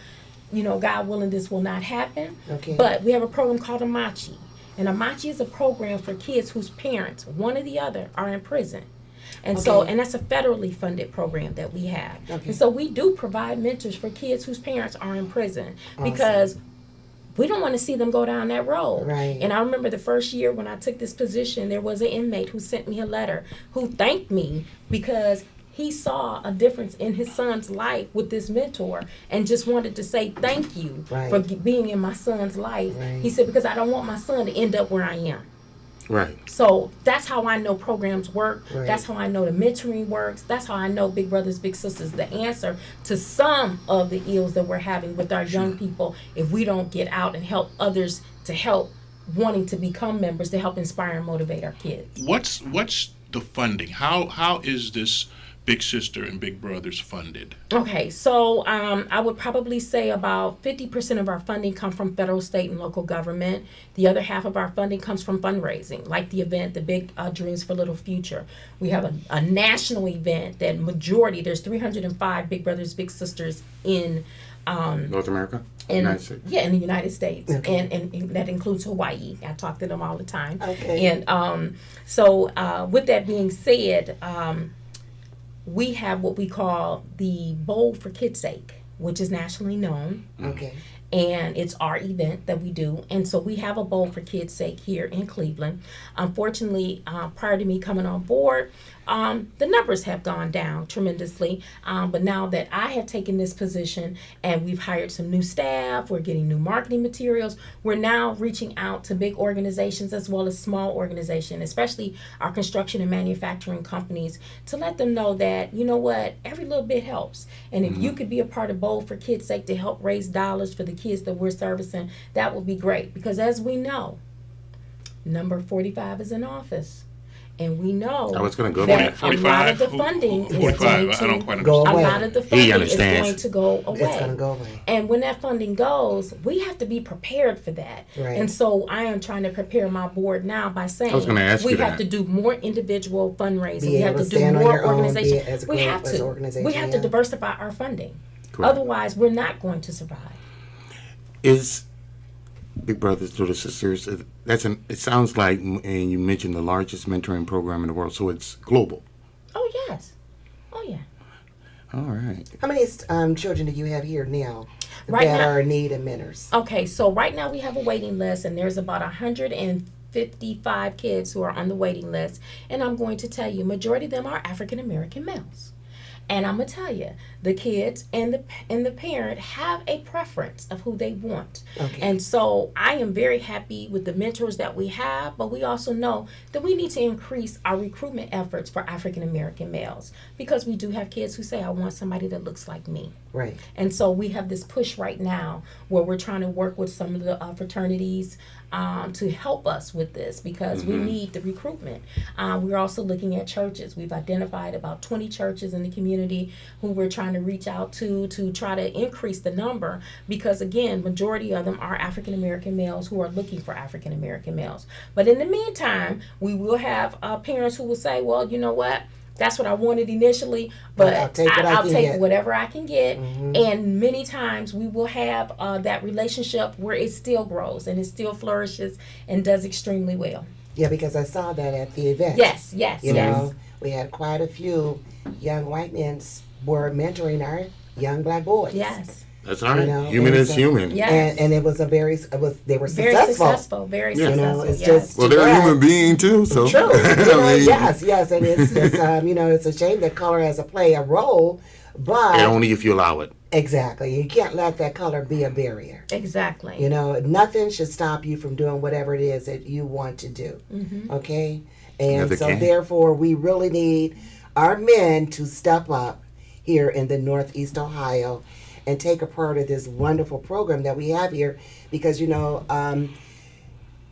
God willing, this will not happen. But we have a program called Amachi. And Amachi is a program for kids whose parents, one or the other, are in prison. And and that's a federally funded program that we have. And so we do provide mentors for kids whose parents are in prison because we don't want to see them go down that road. And I remember the first year when I took this position, there was an inmate who sent me a letter who thanked me because he saw a difference in his son's life with this mentor and just wanted to say thank you for being in my son's life. He said, because I don't want my son to end up where I am. So that's how I know programs work. That's how I know the mentoring works. That's how I know Big Brothers, Big Sisters, the answer to some of the ills that we're having with our young people if we don't get out and help others to help wanting to become members to help inspire and motivate our kids. What's the funding? How is this Big Sister and Big Brothers funded? Okay, so I would probably say about 50% of our funding comes from federal, state, and local government. The other half of our funding comes from fundraising, like the event, the Big Dreams for Little Future. We have a national event that there's 305 Big Brothers, Big Sisters in North America? United States. Yeah, in the United States. And that includes Hawaii. I talk to them all the time. And so with that being said, we have what we call the Bowl for Kids' Sake, which is nationally known. and it's our event that we do. And so we have a bowl for kids' sake here in Cleveland. Unfortunately, prior to me coming on board, the numbers have gone down tremendously. But now that I have taken this position and we've hired some new staff, we're getting new marketing materials, we're now reaching out to big organizations as well as small organizations, especially our construction and manufacturing companies, to let them know that, you know what, every little bit helps. And if you could be a part of Bold for Kids' Sake to help raise dollars for the kids that we're servicing, that would be great. Because as we know, number 45 is in office. And we know I was going to go that there. a lot of the funding is 45. going I don't quite to go understand. a away. lot of the funding is understands. going to go away. It's going to go away. And when that funding goes, we have to be prepared for that. Right. And so I am trying to prepare my board now by saying I was gonna ask we you have that. to do more individual fundraising. Be We have able to to do stand on more your own, be organization. as a We group, have as to. an organization, We have to yeah. diversify our funding. Correct. Otherwise, we're not going to survive. Is Big Brothers Little Sisters, it sounds like, and you mentioned the largest mentoring program in the world, so it's global. Oh, yes. Oh, yeah. All right. How many children do you have here now Right that now- are in need of mentors? Okay, so right now we have a waiting list, and there's about 155 kids who are on the waiting list. And I'm going to tell you, majority of them are African American males. And I'm gonna tell you, the kids and the parent have a preference of who they want. Okay. And so I am very happy with the mentors that we have, but we also know that we need to increase our recruitment efforts for African American males, because we do have kids who say, I want somebody that looks like me. Right. And so we have this push right now where we're trying to work with some of the fraternities to help us with this, because we need the recruitment. We're also looking at churches. We've identified about 20 churches in the community who we're trying to reach out to try to increase the number, because again, majority of them are African American males who are looking for African American males. But in the meantime, we will have parents who will say, well, you know what? That's what I wanted initially, but I'll take what I I'll can take get. whatever I can get. And many times we will have that relationship where it still grows and it still flourishes and does extremely well. Yeah, because I saw that at the event. Yes. You know, we had quite a few young white men were mentoring our young black boys. Yes. That's all right. You know, Human and is so- human. Yes. And they were Very successful. successful. Very You know, successful. it's Yes. just Well, they're a too bad. human being too, so. True. You know, I mean, yes, and it's you know, it's a shame that color has to play a role, but and only if you allow it. exactly, you can't let that color be a barrier. Exactly. You know, nothing should stop you from doing whatever it is that you want to do. Okay, and Never so can. therefore, we really need our men to step up here in the Northeast Ohio and take a part of this wonderful program that we have here, because you know,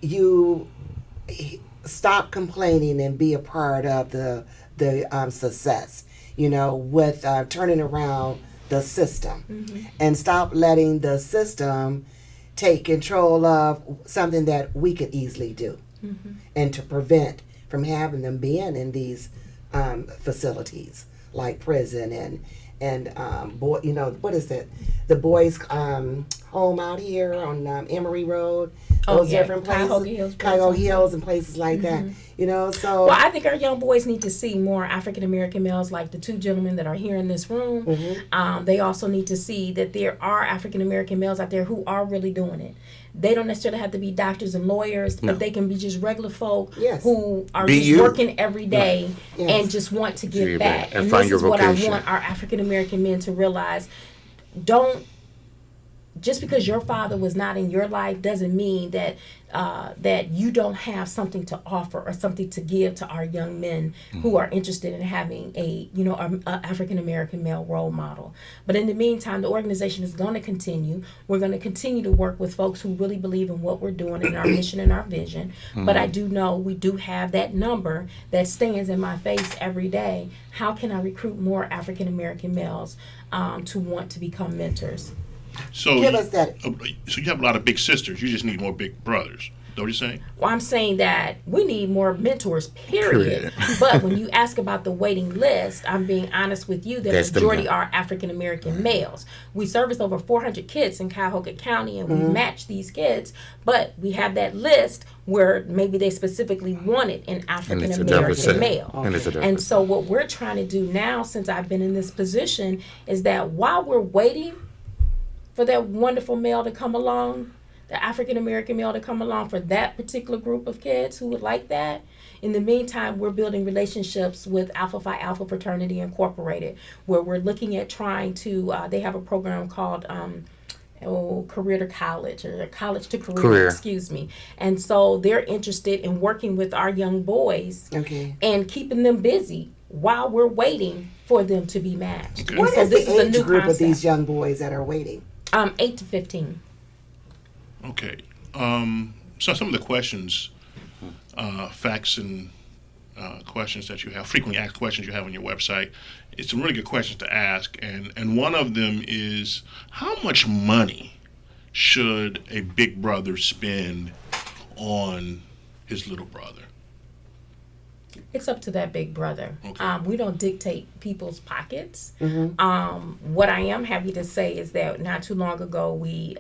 you stop complaining and be a part of the success. You know, with turning around the system, and stop letting the system take control of something that we could easily do, and to prevent from having them being in these facilities like prison and boy, you know, what is it? The boys' home out here on Emory Road. Those different places, Cuyahoga Hills, and places like that. You know, so Well, I think our young boys need to see more African American males, like the two gentlemen that are here in this room. They also need to see that there are African American males out there who are really doing it. They don't necessarily have to be doctors and lawyers, but they can be just regular folk Yes. who are Be just you. working every day Yes. and just want to give Give back. back and And find this your is what vocation. I want our African American men to realize. Don't, just because your father was not in your life doesn't mean that that you don't have something to offer or something to give to our young men who are interested in having a African American male role model. But in the meantime, the organization is going to continue. We're going to continue to work with folks who really believe in what we're doing and our mission and our vision. But I do know we do have that number that stands in my face every day. How can I recruit more African American males to want to become mentors? So, give us that. so you have a lot of big sisters. You just need more big brothers. Is that what you're saying? Well, I'm saying that we need more mentors, period. But when you ask about the waiting list, I'm being honest with you that That's the the majority man. are African American males. We service over 400 kids in Cuyahoga County, and we match these kids. But we have that list where maybe they specifically wanted an African a American deficit. male. And it's a And deficit. so what we're trying to do now, since I've been in this position, is that while we're waiting, for that wonderful male to come along, the African American male to come along for that particular group of kids who would like that. In the meantime, we're building relationships with Alpha Phi Alpha Fraternity Incorporated, where we're looking at trying to, they have a program called Career to College, or College to Career, excuse me. And so they're interested in working with our young boys and keeping them busy while we're waiting for them to be matched. Okay. What is the age group of these young boys that are waiting? 8 to 15. Okay. So some of the questions, facts and questions that you have, frequently asked questions you have on your website, it's some really good questions to ask. And one of them is, how much money should a big brother spend on his little brother? It's up to that big brother. Okay. We don't dictate people's pockets. What I am happy to say is that not too long ago we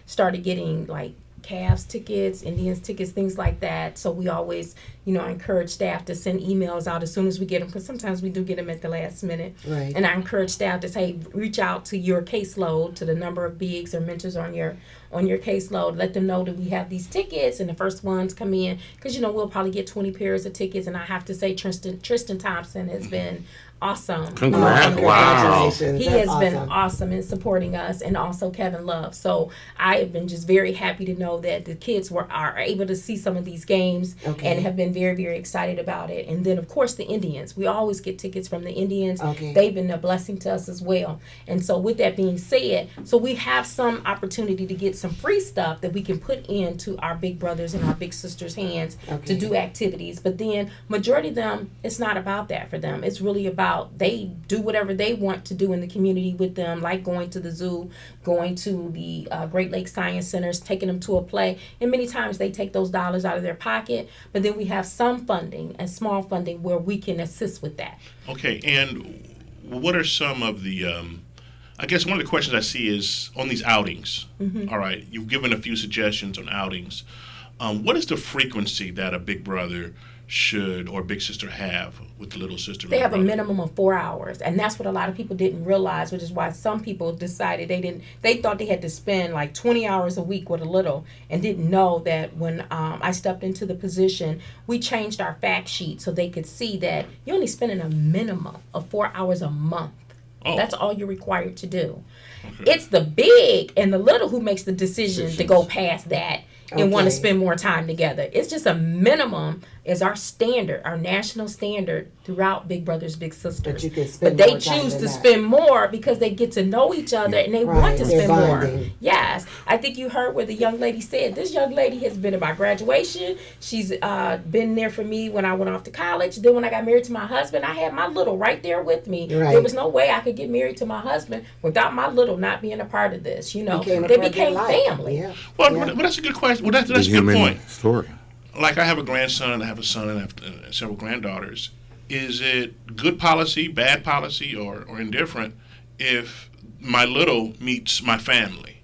started getting like Cavs tickets, Indians tickets, things like that. So we always, encourage staff to send emails out as soon as we get them, because sometimes we do get them at the last minute. Right. And I encourage staff to say, reach out to your caseload, to the number of bigs or mentors on your caseload. Let them know that we have these tickets, and the first ones come in, because we'll probably get 20 pairs of tickets. And I have to say, Tristan Thompson has been awesome. Congrats. Wow. He has been awesome in supporting us, and also Kevin Love. So I have been just very happy to know that the kids are able to see some of these games and have been very, very excited about it. And then, of course, the Indians. We always get tickets from the Indians. They've been a blessing to us as well. And so with that being said, so we have some opportunity to get some free stuff that we can put into our big brothers and our big sisters' hands to do activities. But then majority of them, it's not about that for them. It's really about they do whatever they want to do in the community with them, like going to the zoo, going to the Great Lakes Science Centers, taking them to a play. And many times they take those dollars out of their pocket, but then we have some funding and small funding where we can assist with that. Okay, and what are some of the, I guess one of the questions I see is on these outings. All right, you've given a few suggestions on outings. What is the frequency that a big brother should or big sister have with the little sister? They have a minimum of 4 hours, and that's what a lot of people didn't realize, which is why some people decided they thought they had to spend like 20 hours a week with a little, and didn't know that when I stepped into the position, we changed our fact sheet so they could see that you're only spending a minimum of 4 hours a month. That's all you're required to do. It's the big and the little who makes the decision to go past that and want to spend more time together. It's just a minimum is our standard, our national standard throughout Big Brothers Big Sisters. But they choose to spend more because they get to know each other and they want to spend more. Yes. I think you heard what the young lady said. This young lady has been at my graduation. She's been there for me when I went off to college. Then when I got married to my husband, I had my little right there with me. There was no way I could get married to my husband without my little not being a part of this. They became family. Well, that's a good question. Well, that's a good point. Story. Like I have a grandson, I have a son, and I have several granddaughters. Is it good policy, bad policy, or indifferent if my little meets my family?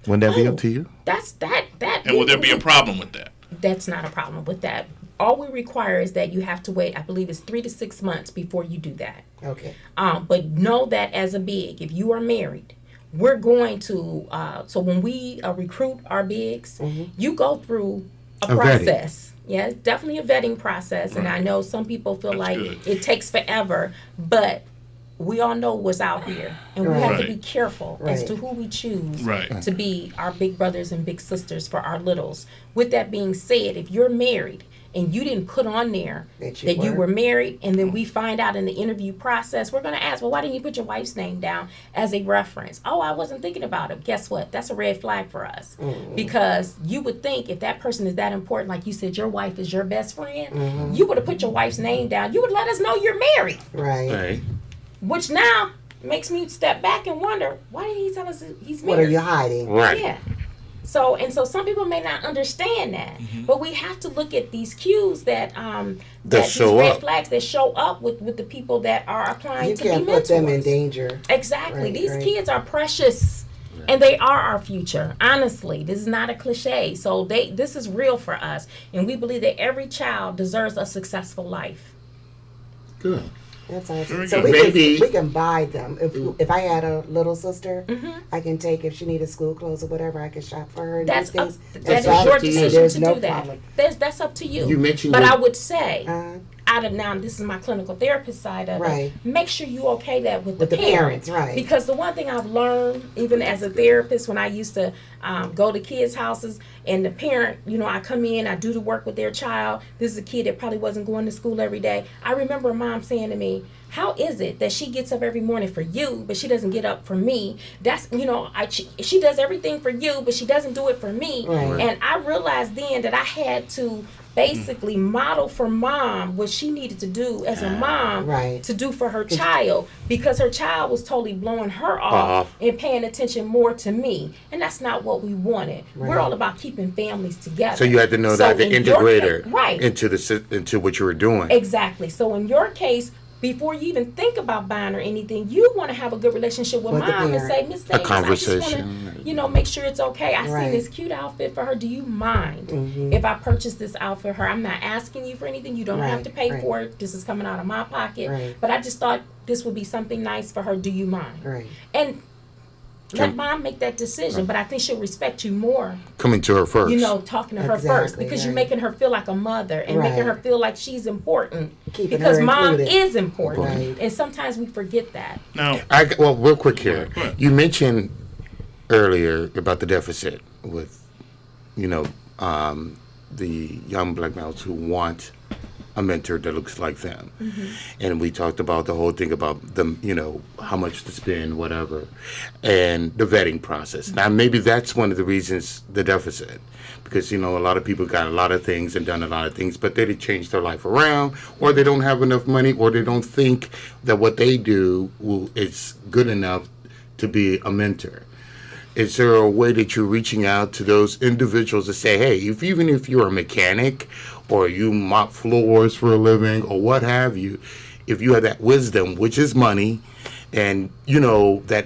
Wouldn't that be up to you? And would there be a problem with that? That's not a problem with that. All we require is that you have to wait, I believe it's 3 to 6 months before you do that. Okay. But know that as a big, if you are married, we're going to, so when we recruit our bigs, you go through a process. Yeah, it's definitely a vetting process. And I know some people feel like it takes forever, but we all know what's out here. And we have to be careful as to who we choose to be our big brothers and big sisters for our littles. With that being said, if you're married and you didn't put on there that you were married, and then we find out in the interview process, we're going to ask, well, why didn't you put your wife's name down as a reference? Oh, I wasn't thinking about it. Guess what? That's a red flag for us. Because you would think if that person is that important, like you said, your wife is your best friend, you would have put your wife's name down. You would let us know you're married. Right. Which now makes me step back and wonder, why didn't he tell us he's married? What are you hiding? Right. Yeah. So some people may not understand that, but we have to look at these cues that these red flags that show up with the people that are applying to be mentors. You can't put them in danger. Exactly. These kids are precious, and they are our future. Honestly, this is not a cliche. So this is real for us, and we believe that every child deserves a successful life. Good. That's awesome. Very So good. we can buy them. If I had a little sister, I can take, if she needed school clothes or whatever, I can shop for her. And That's do things. that is up your to you. decision There's to no do that. problem. That's up to you. You mentioned but your- I would say, Uh, out of now, this is my clinical therapist side of Right. it. Make sure you okay that with With the the parents, parents, right. Because the one thing I've learned, even as a therapist, when I used to go to kids' houses, and the parent, I come in, I do the work with their child. This is a kid that probably wasn't going to school every day. I remember a mom saying to me, "How is it that she gets up every morning for you, but she doesn't get up for me? That's, she does everything for you, but she doesn't do it for me." Right. And I realized then that I had to basically model for mom what she needed to do as a mom Right. to do for her child, because her child was totally blowing her off and paying attention more to me, and that's not what we wanted. We're all about keeping families together. So you had to know So that to in your integrate case- her right, into what you were doing. exactly. So in your case, before you even think about buying or anything, you want to have a good relationship with With the mom and say, parent. "Miss Davis, I just conversation. want to, make sure it's okay. I Right. see this cute outfit for her. Do you mind if I purchase this outfit for her? I'm not asking you for anything. You don't have Right, to pay right. for it. This is coming out of my pocket. Right. But I just thought this would be something nice for her. Do you mind?" Right. And let mom make that decision. But I think she'll respect you more, Coming to her first. talking to her first, Exactly, because you're right. making her feel like a mother and making Right. her feel like she's important. Keeping Because her mom included. is important. Right. And sometimes we forget that. Now, Well, real quick here. Go ahead. You mentioned earlier about the deficit with, the young black males who want a mentor that looks like them. And we talked about the whole thing about them, how much to spend, whatever, and the vetting process. Now, maybe that's one of the reasons the deficit, because, a lot of people got a lot of things and done a lot of things, but they didn't change their life around, or they don't have enough money, or they don't think that what they do is good enough to be a mentor. Is there a way that you're reaching out to those individuals to say, hey, even if you're a mechanic or you mop floors for a living or what have you, if you have that wisdom, which is money, and, that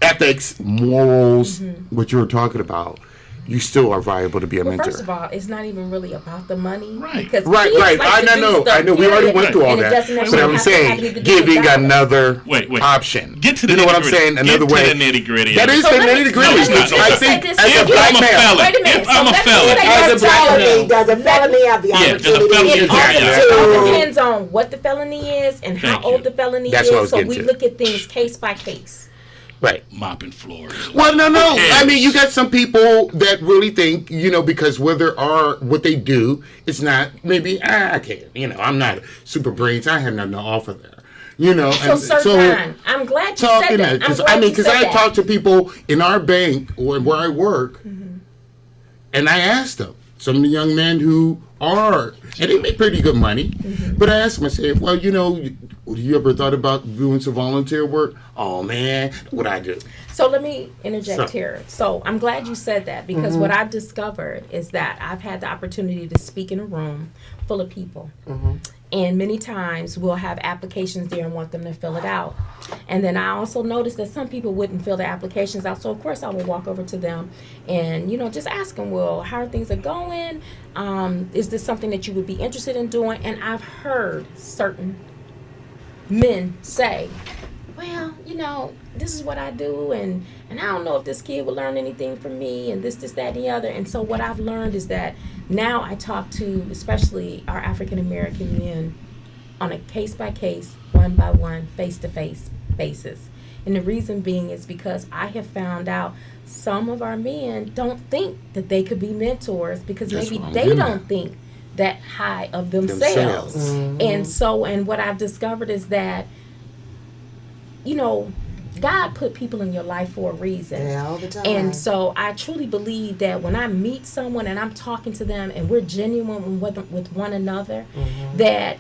ethics, morals, what you were talking about, you still are viable to be a Well, mentor. first of all, it's not even really about the money. Right. Because Right. kids like I to do know. stuff, I know. We already period. went through all And it that. doesn't But necessarily I'm have to have saying, anything to do giving with dollars. another Wait. option. Get to the You know what I'm nitty-gritty. saying? Another Get way. to the nitty-gritty. That is So the let me- nitty so gritty. let me I say think this. as a If black I'm a male, felon, Wait a minute. if I'm a let me felon, say As a this. felony, does a felony have the Yeah, opportunity? does a felony to It all, Yeah. it all depends on what the felony is and how Thank you. old the felony That's what I was is. So getting we to. look at things case by case. right. mopping floors. Well, no. Who cares? I mean, you got some people that really think, because what they do is not, maybe, I can't, I'm not super brains. I have nothing to offer there, So, Sir John, I'm glad you talking said that. that, because I'm glad you because said I that. talk to people in our bank where I work, and I asked them, some of the young men who are, and they make pretty good money, but I asked them, I said, well, you ever thought about doing some volunteer work? Oh man, what I do? So let me interject So- here. So I'm glad you said that, because what I've discovered is that I've had the opportunity to speak in a room full of people. And many times we'll have applications there and want them to fill it out. And then I also noticed that some people wouldn't fill the applications out. So of course I will walk over to them and, just ask them, well, how are things are going? Is this something that you would be interested in doing? And I've heard certain men say, well, this is what I do, and I don't know if this kid will learn anything from me, and this, that, and the other. And so what I've learned is that now I talk to, especially our African-American men, on a case-by-case, one-by-one, face-to-face basis. And the reason being is because I have found out some of our men don't think that they could be mentors, because That's maybe what I'm they getting don't at. think that high of themselves. And what I've discovered is that, God put people in your life for a reason. Yeah, all the time. And so I truly believe that when I meet someone and I'm talking to them and we're genuine with one another, that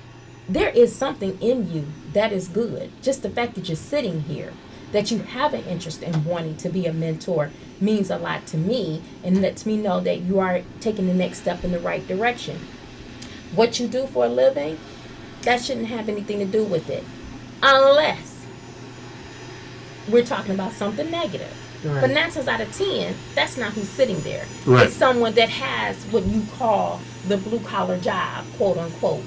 there is something in you that is good. Just the fact that you're sitting here, that you have an interest in wanting to be a mentor, means a lot to me, and lets me know that you are taking the next step in the right direction. What you do for a living, that shouldn't have anything to do with it, unless we're talking about something negative. Right. But 9 times out of 10, that's not who's sitting there. Right. It's someone that has what you call the blue collar job, quote unquote.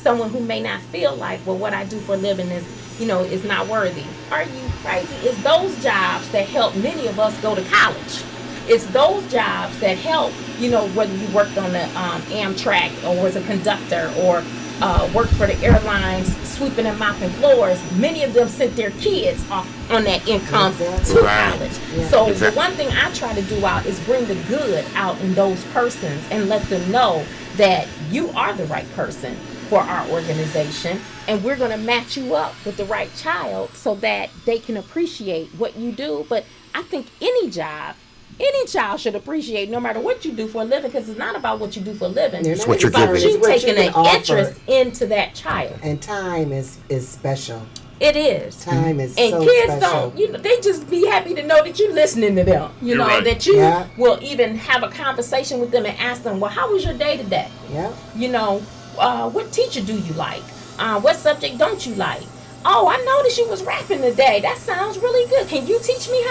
someone who may not feel like, well, what I do for a living is, is not worthy. Are you crazy? It's those jobs that help many of us go to college. It's those jobs that help, whether you worked on the Amtrak or was a conductor or worked for the airlines sweeping and mopping floors. Many of them sent their kids off on that income to college. Yeah. So the one thing I try to do out is bring the good out in those persons and let them know that you are the right person for our organization, and we're going to match you up with the right child so that they can appreciate what you do. But I think any child should appreciate no matter what you do for a living, because it's not about what you do for a living. It's what you're giving. It's you taking an interest into that child. And time is special. It is. Time is and so kids special. don't, they just be happy to know that you're listening to them. Right. That you will even have a conversation with them and ask them, well, how was your day today? Yeah. What teacher do you like? What subject don't you like? Oh, I noticed you was rapping today. That sounds really good. Can you teach me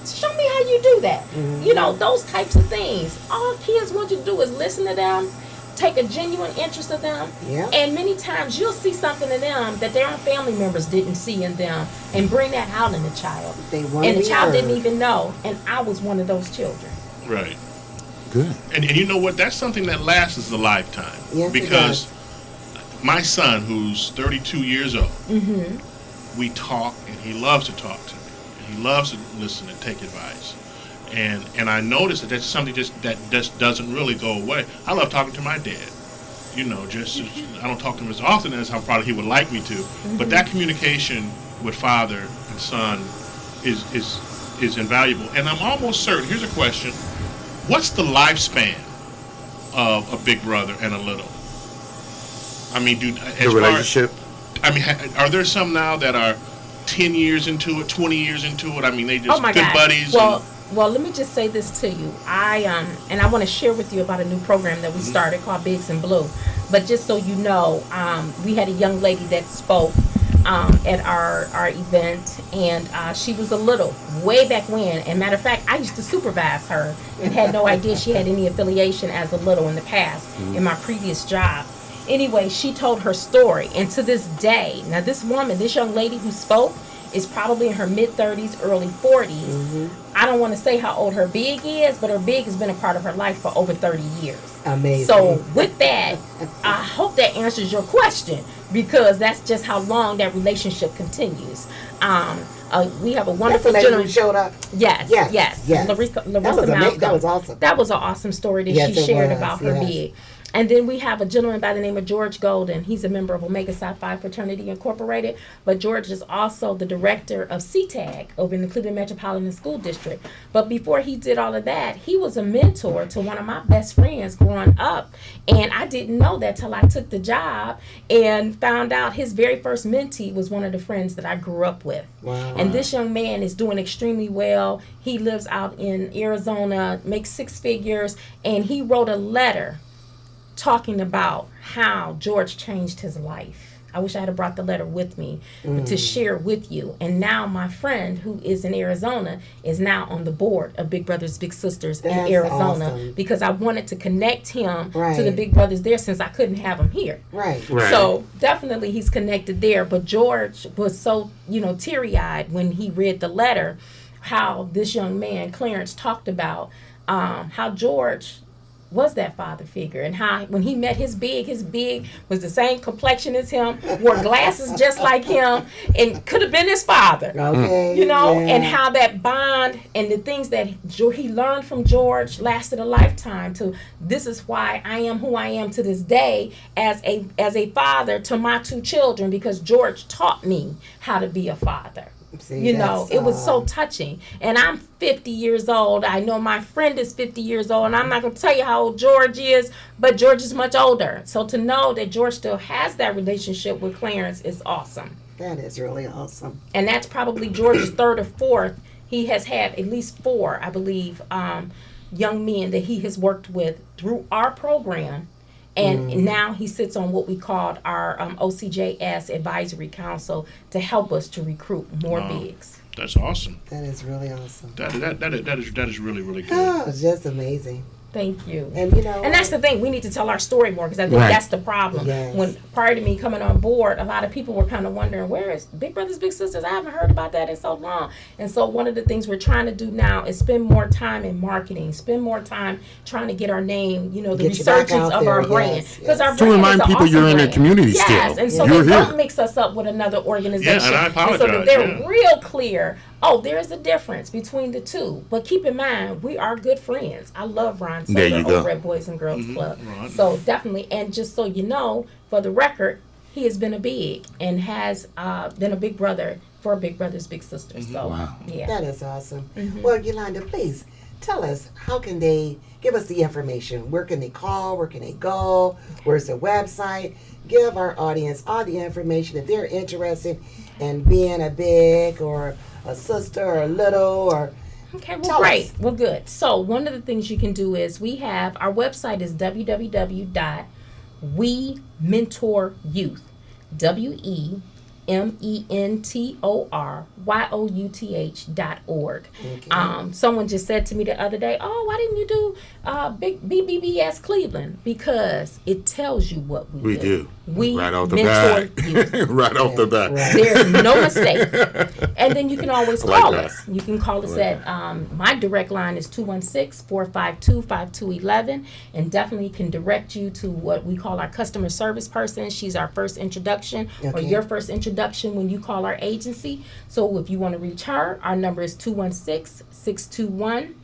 show me how you do that? Mm-hmm. Those types of things. All kids want you to do is listen to them, take a genuine interest in them, and many times you'll see something in them that their own family members didn't see in them, and bring that out in the child. And the child didn't even know, and I was one of those children. Right. Good. And you know what? That's something that lasts a lifetime. Yes, because it does. My son, who's 32 years old, we talk, and he loves to talk to me. And he loves to listen and take advice. And I notice that that's something that just doesn't really go away. I love talking to my dad. I don't talk to him as often as probably he would like me to. But that communication with father and son is invaluable. And I'm almost certain. Here's a question: what's the lifespan of a big brother and a little? I mean, the relationship. Are there some now that are 10 years into it, 20 years into it? I mean, they just good gosh. buddies. Well, let me just say this to you. I want to share with you about a new program that we started called Bigs and Blue. But just so you know, we had a young lady that spoke at our event, and she was a little way back when. And matter of fact, I used to supervise her and had no idea she had any affiliation as a little in the past in my previous job. Anyway, she told her story, and to this day, now this young lady who spoke is probably in her mid-30s, early 40s. I don't want to say how old her big is, but her big has been a part of her life for over 30 years. Amazing. So with that, I hope that answers your question, because that's just how long that relationship continues. We have a wonderful gentleman who showed up. Yes. Larissa Malcolm. That was awesome. That was an awesome story that she shared about her big. And then we have a gentleman by the name of George Golden. He's a member of Omega Psi Phi Fraternity Incorporated, but George is also the director of CTAG over in the Cleveland Metropolitan School District. But before he did all of that, he was a mentor to one of my best friends growing up, and I didn't know that till I took the job and found out his very first mentee was one of the friends that I grew up with. Wow. And this young man is doing extremely well. He lives out in Arizona, makes 6 figures, and he wrote a letter talking about how George changed his life. I wish I had brought the letter with me to share with you. And now my friend, who is in Arizona, is now on the board of Big Brothers Big Sisters in Arizona, awesome. Because I wanted to connect him to the Big Brothers there, since I couldn't have him here. Right. So definitely he's connected there. But George was so teary-eyed when he read the letter, how this young man Clarence talked about how George was that father figure, and how when he met his big was the same complexion as him, wore glasses just like him, and could have been his father. Okay. And how that bond and the things that he learned from George lasted a lifetime. To this is why I am who I am to this day as a father to my 2 children, because George taught me how to be a father. See, it was so touching. And I'm 50 years old. I know my friend is 50 years old, and I'm not going to tell you how old George is, but George is much older. So to know that George still has that relationship with Clarence is awesome. That is really awesome. And that's probably George's 3rd or 4th. He has had at least 4, I believe, young men that he has worked with through our program. And now he sits on what we called our OCJS Advisory Council to help us to recruit more bigs. That's awesome. That is really awesome. That is really, really good. Oh, it's just amazing. Thank you. And and that's the thing. We need to tell our story more, because I think that's the problem. Yes. When prior to me coming on board, a lot of people were kind of wondering, where is Big Brothers Big Sisters? I haven't heard about that in so long. And so one of the things we're trying to do now is spend more time in marketing, spend more time trying to get our name, the resurgence of our brand, because our brand remind is people awesome you're in the brand. community yes, still. and so You're they here. don't mix us up with another organization. Yeah, and I apologize. so that they're real clear. Oh, there's a difference between the two. But keep in mind, we are good friends. I love Ron There Soder you go. over at Boys and Girls Club. Ron. So definitely, and just so you know, for the record, he has been a big and has been a big brother for Big Brothers Big Sisters. So Wow. yeah. That is awesome. Well, Yolanda, please tell us, how can they give us the information? Where can they call? Where can they go? Where's the website? Give our audience all the information if they're interested in being a big or a sister or a little or. Okay, well, Tell great. us. Well, good. So one of the things you can do is we have our website is www.wementoryouth, WEmentorYouth.org. Okay. Someone just said to me the other day, "Oh, why didn't you do big BBBS Cleveland?" Because it tells you what we do. We Right off the mentor bat. youth. Right off the bat. Right. There's no mistake. And then you can always like call that. us. You can call us at my direct line is 216-452-5211, and definitely can direct you to what we call our customer service person. She's our first introduction or Okay. your first introduction when you call our agency. So if you want to reach her, our number is 216-621.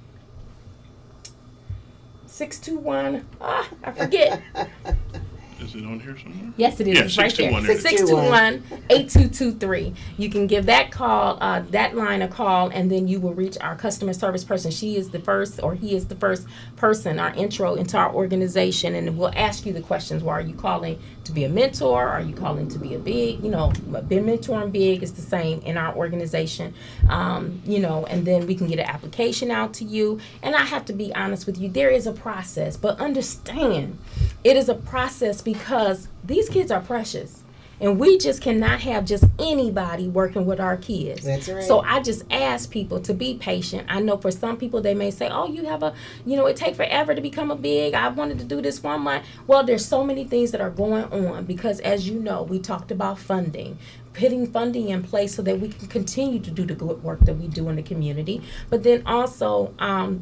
I forget. Is it on here somewhere? Yes, it is. Yeah, It's right there. 621. 621-8223. You can give that call, that line a call, and then you will reach our customer service person. She is the first, or he is the first person, our intro into our organization, and we'll ask you the questions. Why are you calling to be a mentor? Are you calling to be a big? Being mentor and big is the same in our organization. And then we can get an application out to you. And I have to be honest with you, there is a process, but understand it is a process because these kids are precious. And we just cannot have just anybody working with our kids. That's right. So I just ask people to be patient. I know for some people they may say, "Oh, you have it take forever to become a big. I wanted to do this 1 month." Well, there's so many things that are going on because, as you know, we talked about funding. Putting funding in place so that we can continue to do the good work that we do in the community. But then also,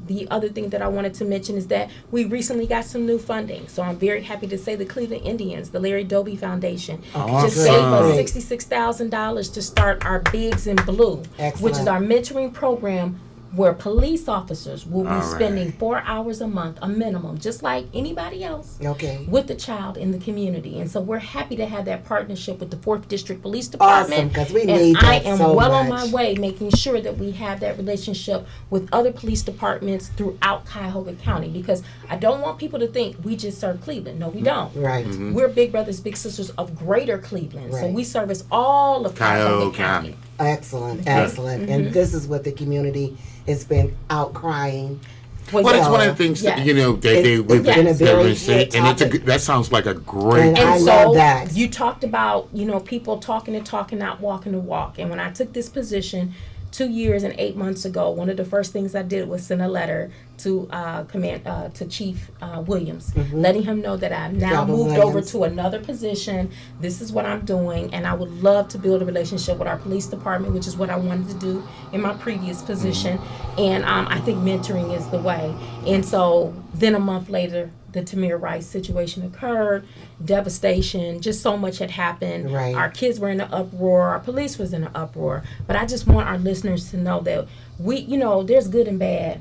the other thing that I wanted to mention is that we recently got some new funding. So I'm very happy to say the Cleveland Indians, the Larry Doby Foundation, just gave us $66,000 to start our Bigs in Blue, which is Excellent. our mentoring program where police officers will be All right. spending 4 hours a month, a minimum, just like anybody else, Okay. with the child in the community. And so we're happy to have that partnership with the 4th District Police Awesome, Department. 'cause we and need I that am so well on much. my way making sure that we have that relationship with other police departments throughout Cuyahoga County, because I don't want people to think we just serve Cleveland. No, we don't. Right. We're Big Brothers Big Sisters of Greater Cleveland. So Right. we service all of Cuyahoga County. Excellent. Excellent. And this is what the community has been outcrying. Well, that's one of the things that, Yes. that they It's we've been a very been saying, hit and it's topic. that sounds like a great. And And I so love that. you talked about, people talking the talk and not walking the walk. And when I took this position 2 years and 8 months ago, one of the first things I did was send a letter to Chief Williams, letting him know that I've now Robert moved Williams. over to another position. This is what I'm doing, and I would love to build a relationship with our police department, which is what I wanted to do in my previous position. And I think mentoring is the way. And so then a month later, the Tamir Rice situation occurred, devastation, just so much had happened. Right. Our kids were in an uproar, our police was in an uproar. But I just want our listeners to know that there's good and bad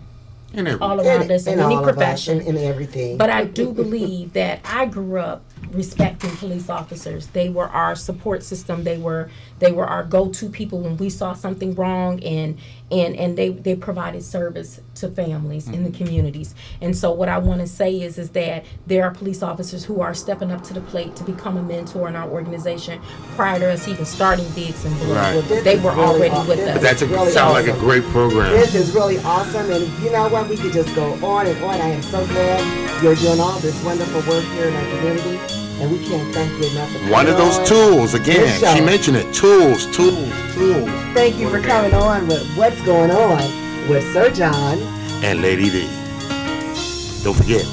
And all around us in And any all of us profession. and everything. But I do believe that I grew up respecting police officers. They were our support system. They were our go-to people when we saw something wrong, and they provided service to families in the communities. And so what I want to say is that there are police officers who are stepping up to the plate to become a mentor in our organization prior to us even starting Bigs and Blue. Right. This They is were really already aw- with this us. is That's really sounds like a awesome. great program. This is really awesome, and you know what? We could just go on and on. I am so glad you're doing all this wonderful work here in our community, and we can't thank you enough for One of coming those on. tools again. This show. She mentioned it. Tools. Thank you for coming on with What's Going On with Sir John. And Lady D. Don't forget.